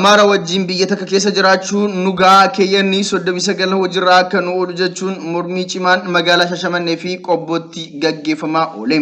Amaara wajjin biyya takka keessa jiraachuun nugaa keeyyanni 39 hojiirraa kan oolu jechuun mormii cimaan magaalaa Shashamannee fi Qobbootti gaggeeffamaa oole.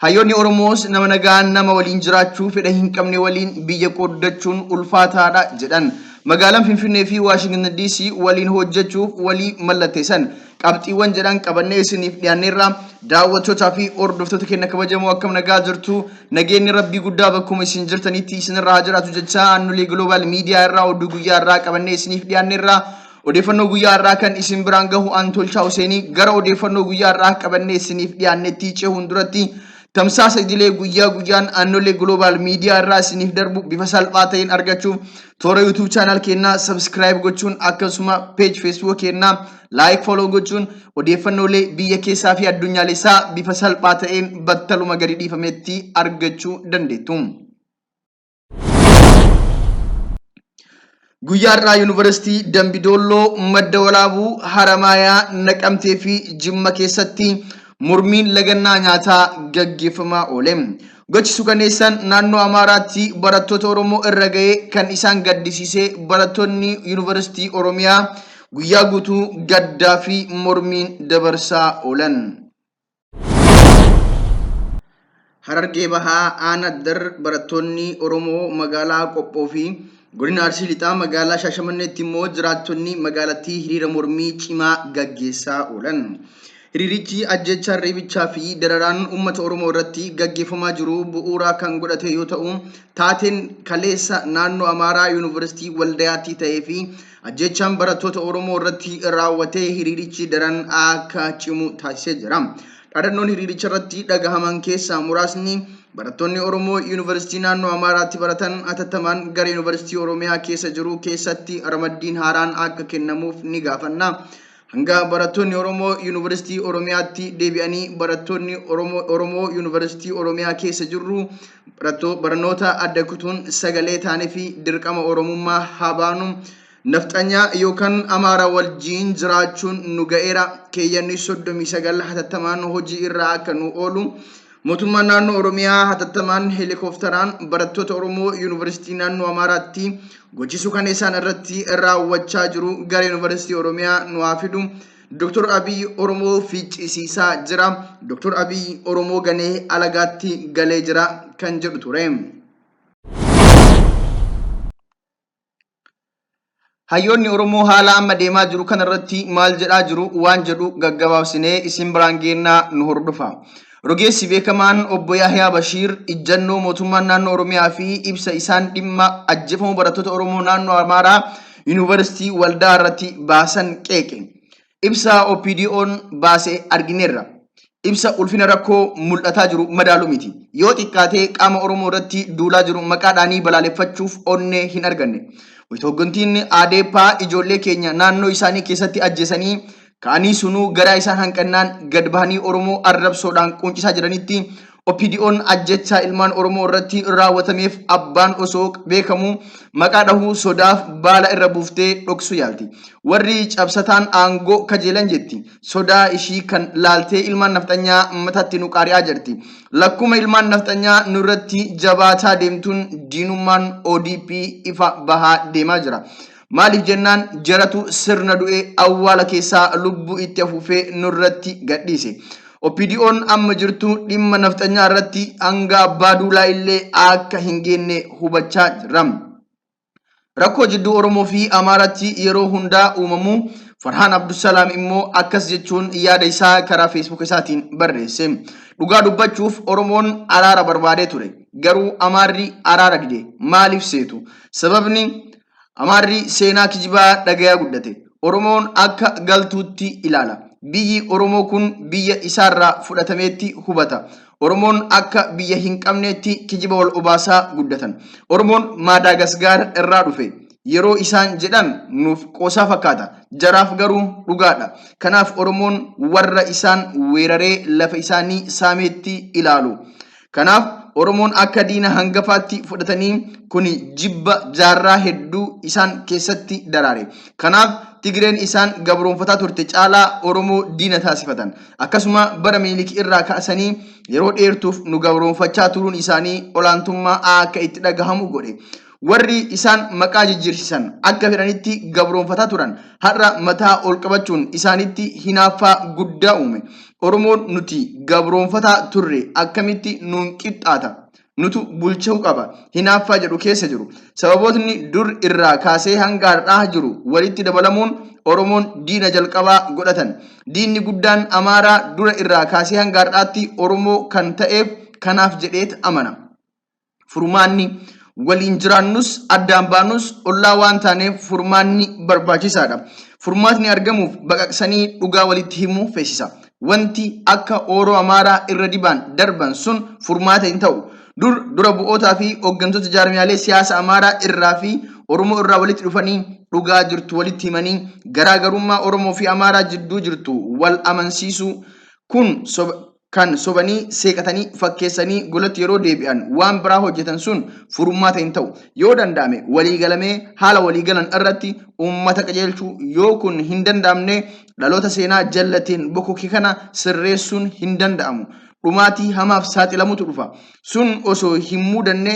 Hayyoonni Oromoos nama nagaan nama waliin jiraachuu fedha hin qabne waliin biyya qooddachuun ulfaataadha jedhan. Magaalaan Finfinnee fi Waashingtan DC waliin hojjechuuf walii mallatteessan. Qabxiiwwan jedhan qabannee isiniif dhiyaanneerra. Daawwattootaa fi hordoftoota keenya kabajamoo akkam nagaa jirtu. Nageenyi Rabbii guddaa bakkuma isin jirtanitti isinirraa jiraatu jecha Annulee Global Media irraa oduu guyyaa irraa qabannee isiniif dhiyaanneerra. Odeeffannoo guyyaa irraa kan isin biraan gahu Antolchaa Huseenii gara odeeffannoo guyyaa irraa qabannee isiniif dhiyaannetti cehuun duratti tamsaasa idilee guyyaa guyyaan Annulee Global Media irraa isiniif darbu bifa salphaa ta'een argachuuf toora YouTube channel keenya subscribe gochuun akkasuma page Facebook keenya like follow gochuun odeeffannoolee biyya keessaa fi addunyaalessaa bifa salphaa ta'een battaluma gadi dhiifametti argachuu dandeettu. Guyyaa irraa Yuunivarsiitii Dambidolloo, Madda Walaabuu, Haramayaa, Naqamtee fi Jimma keessatti mormiin lagannaa nyaataa gaggeeffamaa oole. Gochi suukaneessaan naannoo Amaaraatti barattoota Oromoo irra ga'ee kan isaan gaddisiisee barattoonni Yuunivarsiitii Oromiyaa guyyaa guutuu gaddaa fi mormiin dabarsaa oolan. Harargee Bahaa Aanaaddar barattoonni Oromoo magaalaa Qophoo fi godina Arsii Lixaa magaalaa Shaashamanneetti immoo jiraattonni magaalattii hiriira mormii cimaa gaggeessaa oolan. Hiriirichi ajjechaa reebichaa fi dararaan uummata Oromoo irratti gaggeeffamaa jiru bu'uura kan godhate yoo ta'u, taateen kaleessa naannoo Amaaraa Yuunivarsiitii Waldayaatti ta'ee fi ajjechaan barattoota Oromoo irratti raawwatee hiriirichi daran akka cimu taasisee jira. Dhaadannoon hiriiricha irratti dhagahaman keessaa muraasni barattoonni Oromoo Yuunivarsiitii naannoo Amaaraatti baratan atattamaan gara Yuunivarsiitii Oromiyaa keessa jiru keessatti ramaddiin haaraan akka kennamuuf ni gaafanna. Hanga barattoonni Oromoo Yuunivarsiitii Oromiyaatti deebi'anii barattoonni Oromoo Yuunivarsiitii Oromiyaa keessa jirru barnoota adda kutuun sagalee taanee fi dirqama Oromummaa haa baanu. Nafxanyaa yookaan Amaara wajjin jiraachuun nu ga'eera. Keeyyanni 39 hatattamaan hojii irra akka nu oolu. Mootummaan naannoo Oromiyaa hatattamaan heelikooftaraan barattoota Oromoo Yuunivarsiitii naannoo Amaaraatti gochi suukaneessaan irratti raawwachaa jiru gara Yuunivarsiitii Oromiyaa nu haa fidu. Dr. Abiy Oromoo ficcisiisaa jira. Dr. Abiy Oromoo ganee alagaatti galee jira kan jedhu ture. Hayyoonni Oromoo haala amma deemaa jiru kanarratti maal jedhaa jiru waan jedhu gaggabaabsinee isin biraan geennaa nu hordofa. Rogeessi beekamaan obbo Yahyaa Bashiir ijjannoo mootummaan naannoo Oromiyaa fi ibsa isaan dhimma ajjeefamuu barattoota Oromoo naannoo Amaaraa Yuunivarsiitii Waldaa irratti baasan qeeqe. Ibsa OPDO'n baasee argineerra. Ibsa ulfina rakkoo mul'ataa jiru madaaluu miti. Yoo xiqqaatee qaama Oromoo irratti duulaa jiru maqaadhaanii balaaleffachuuf onnee hin arganne. Hooggantiin Adeepaa ijoollee keenya naannoo isaanii keessatti ajjeesanii kaanii sunuu garaa isaan hanqannaan gad bahanii Oromoo arrabsoodhaan quncisaa jiranitti OPDO'n ajjechaa ilmaan Oromoo irratti raawwatameef abbaan osoo beekamu maqaa dhahuu sodaaf baala irra buuftee dhoksu yaalti. Warri cabsataan aangoo kajeelan jetti. Sodaa ishii kan laaltee ilmaan nafxanyaa mataatti nu qaari'aa jirti. Lakkuma ilmaan nafxanyaa nurratti jabaataa deemtuun diinummaan ODP ifa bahaa deemaa jira. Maaliif jennaan jaratu sirna du'ee awwaala keessaa lubbuu itti afuufee nurratti gadhiise. OPDO'n amma jirtu dhimma nafxanyaa irratti hanga abbaa duulaa illee akka hin geenne hubachaa jirra. Rakkoo jidduu Oromoo fi Amaaraatti yeroo hundaa uumamu Farhaan Abdusalaam immoo akkas jechuun yaada isaa karaa Facebook isaatiin barreesse. Dhugaa dubbachuuf Oromoon araara barbaadee ture. Garuu Amaarri araara dide. Maaliif seetu? Sababni Amaarri seenaa kijibaa dhagayaa guddate. Oromoon akka galtuutti ilaala. Biyyi Oromoo kun biyya isaarraa fudhatameetti hubata. Oromoon akka biyya hin qabneetti kijiba wal obaasaa guddatan. Oromoon Maadagasgaar irraa dhufe. Yeroo isaan jedhan nuuf qoosaa fakkaata. Jaraaf garuu dhugaadha. Kanaaf Oromoon warra isaan weeraree lafa isaanii saameetti ilaalu. Kanaaf Oromoon akka diina hangafaatti fudhatanii kuni jibba jaarraa hedduu isaan keessatti daraare. Kanaaf Tigreen isaan gabroonfataa turte caalaa Oromoo diina taasifatan. Akkasuma bara Minilik irraa kaasanii yeroo dheertuuf nu gabroonfachaa turuun isaanii olaantummaa akka itti dhagahamu godhe. warri isaan maqaa jijjiirsisan akka fedhanitti gabroonfataa turan har'a mataa ol qabachuun isaanitti hinaaffaa guddaa uume. Oromoon nuti gabroonfataa turre akkamitti nuun qixxaata nutu bulchuu qaba hinaaffaa jedhu keessa jiru. Sababootni dur irraa kaasee hanga har'aa jiru walitti dabalamuun Oromoon diina jalqabaa godhatan. Diinni guddaan Amaaraa dura irraa kaasee hanga har'aatti Oromoo kan ta'eef kanaaf jedheet amana. Furmaanni waliin jiraannus addaan baanus ollaa waan taaneef furmaanni barbaachisaadha. Furmaatni argamuuf baqaqsanii dhugaa walitti himuu feesisa. Wanti akka Oromoo Amaaraa irra dibaan darban sun furmaata hin ta'u. Dura bu'ootaa fi hooggantoota jaarmiyaalee siyaasa Amaaraa irraa fi Oromoo irraa walitti dhufanii dhugaa jirtu walitti himanii garaagarummaa Oromoo fi Amaaraa jidduu jirtu wal amansiisuu kun kan sobanii seeqatanii fakkeessanii golatti yeroo deebi'an waan biraa hojjetan sun furmaata hin ta'u. Yoo danda'ame waliigalamee haala waliigalan irratti uummata qajeelchuu yoo kun hin danda'amne dhaloota seenaa jallateen bokoke kana sirreessuun hin danda'amu. Dhumaatii hamaaf saaxilamutu dhufa. Sun osoo hin mudanne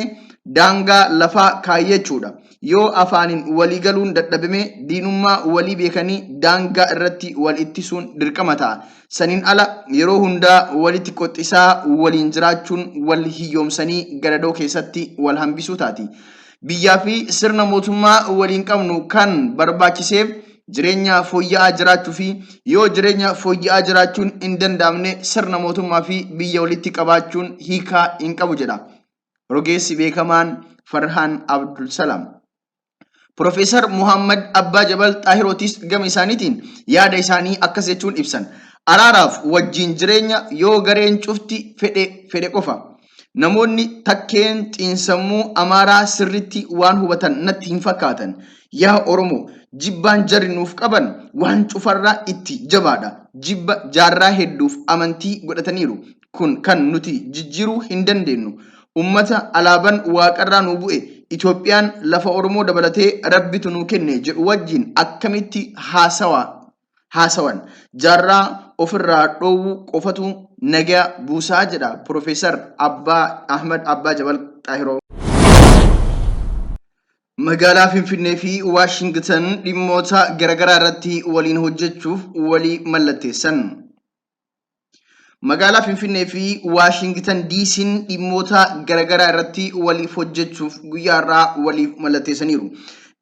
daangaa lafaa kaayyachuudha. Yoo afaanin walii galuun dadhabame diinummaa walii beekanii daangaa irratti wal ittisuun dirqama ta'a. Saniin ala yeroo hundaa walitti qoxisaa waliin jiraachuun wal hiyyoomsanii gadadoo keessatti wal hambisuu taati. Biyyaa fi sirna mootummaa waliin qabnu kan barbaachiseef jireenya fooyya'aa jiraachuu fi yoo jireenya fooyya'aa jiraachuun hin danda'amne sirna mootummaa fi biyya walitti qabaachuun hiikaa hin qabu jedha rogeessi beekamaan Farhaan Abdul Salaam. Profeesar Muhammad Abbaa Jabal Xaahirootis gama isaaniitiin yaada isaanii akkas jechuun ibsan. Araaraaf wajjin jireenya yoo gareen cufti fedhe qofa. Namoonni takkeen xiinsammuu Amaaraa sirritti waan hubatan natti hin fakkaatan. Yaa Oromoo jibbaan jarri nuuf qaban waan cufarraa itti jabaadha. Jibba jaarraa hedduuf amantii godhataniiru. Kun kan nuti jijjiiruu hin dandeenyu. Ummata alaabaan waaqarraa nu bu'e Itoophiyaan lafa Oromoo dabalatee rabbitu nu kenne jedhu wajjin akkamitti haasawan jaarraa ofirraa dhoowwuu qofatu nagaa buusaa jedha Profeesar Ahmad Abbaa Jabal Xaahiroo. Magaalaa Finfinnee fi Waashingtan dhimmoota garaagaraa irratti waliin hojjechuuf walii mallatteessan. Magaalaa Finfinnee fi Waashingtan DC'n dhimmoota garaagaraa irratti waliif hojjechuuf guyyaarraa waliif mallatteessaniiru.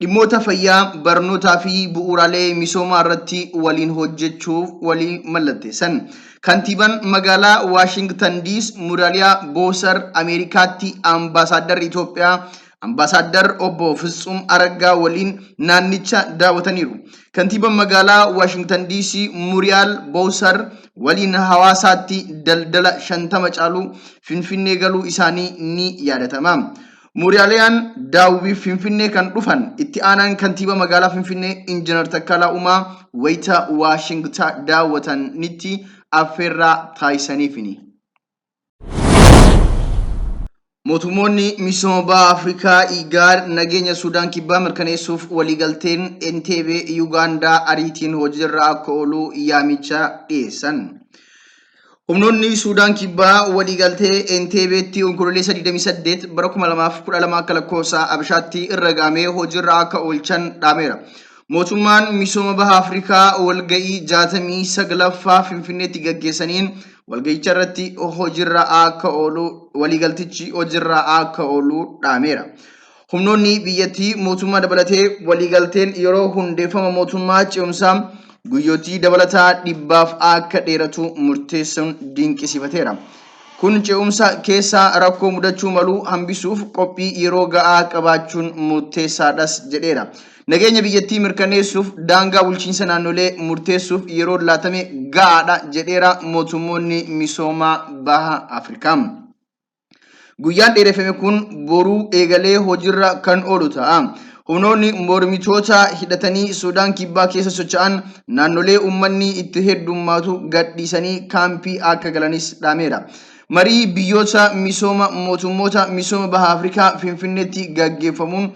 Dhimmoota fayyaa, barnootaa fi bu'uuraalee misoomaa irratti waliin hojjechuuf walii mallatteessan. Kantiibaan magaalaa Waashingtan DC Muraaliyaa Boosar Ameerikaatti Ambaasaaddarri Itoophiyaa Ambaasaadar Obbo Fitsum Araggaa waliin naannicha daawwataniiru. Kantiibaan magaalaa Waashingtan DC Muriyaal Boosar waliin hawaasaatti daldala 50 caalu Finfinnee galuu isaanii ni yaadatama. Muriyaaliyaan daawwii Finfinnee kan dhufan itti aanaan kantiibaa magaalaa Finfinnee Injiinar Takkalaa Uumaa wayita Waashingtan daawwatanitti affeerraa taasisaniifini. Mootummoonni misooma baha Afrikaa IGAD nageenya Suudaan kibbaa mirkaneessuuf waliigalteen Entebbe Yuugaandaa ariitiin hojiirra akka oolu yaamicha dhiyeessan. Humnoonni Suudaan kibbaa waliigaltee Entebbeetti onkololeessa 28 bara 2012 akka lakkoofsa Habashaatti irra gaamee hojiirra akka oolchan dhaameera. Mootummaan misooma baha Afrikaa walga'ii 69ffaa Finfinneetti gaggeessaniin walga'icha irratti hojiirra akka oolu waliigaltichi hojiirra akka oolu dhaameera. Humnoonni biyyattii mootummaa dabalatee waliigalteen yeroo hundeeffama mootummaa ce'umsaa guyyootii dabalataa 100 akka dheeratu murteessuun dinqisiifateera. Kun ce'umsa keessaa rakkoo mudachuu malu hambisuuf qophii yeroo ga'aa qabaachuun murteessaadhas jedheera. Nageenya biyyattii mirkaneessuuf daangaa bulchiinsa naannolee murteessuuf yeroo laatame ga'aadha jedheera mootummoonni misooma baha Afrikaa. Guyyaan dheereffame kun boruu eegalee hojiirra kan oolu ta'a. Humnoonni mormitoota hidhatanii Suudaan kibbaa keessa socho'an naannolee uummanni itti heddummaatu gadhiisanii kaampii akka galanis dhaameera. Marii biyyoota misooma mootummoota misooma baha Afrikaa Finfinneetti gaggeeffamuun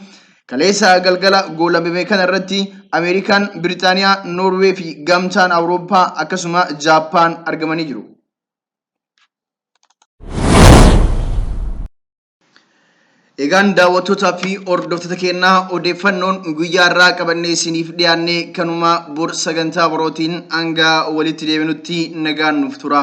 kaleessa galgala goolabame kana irratti Ameerikaan, Biritaaniyaa, Noorwee fi gamtaan Awurooppaa akkasuma Jaappaan argamanii jiru. Egaan daawwattootaa fi hordoftoota keenyaa odeeffannoon guyyaa irraa qabannee isiniif dhiyaannee kanuma bor sagantaa birootiin hanga walitti deebinutti nagaan nuuf tura.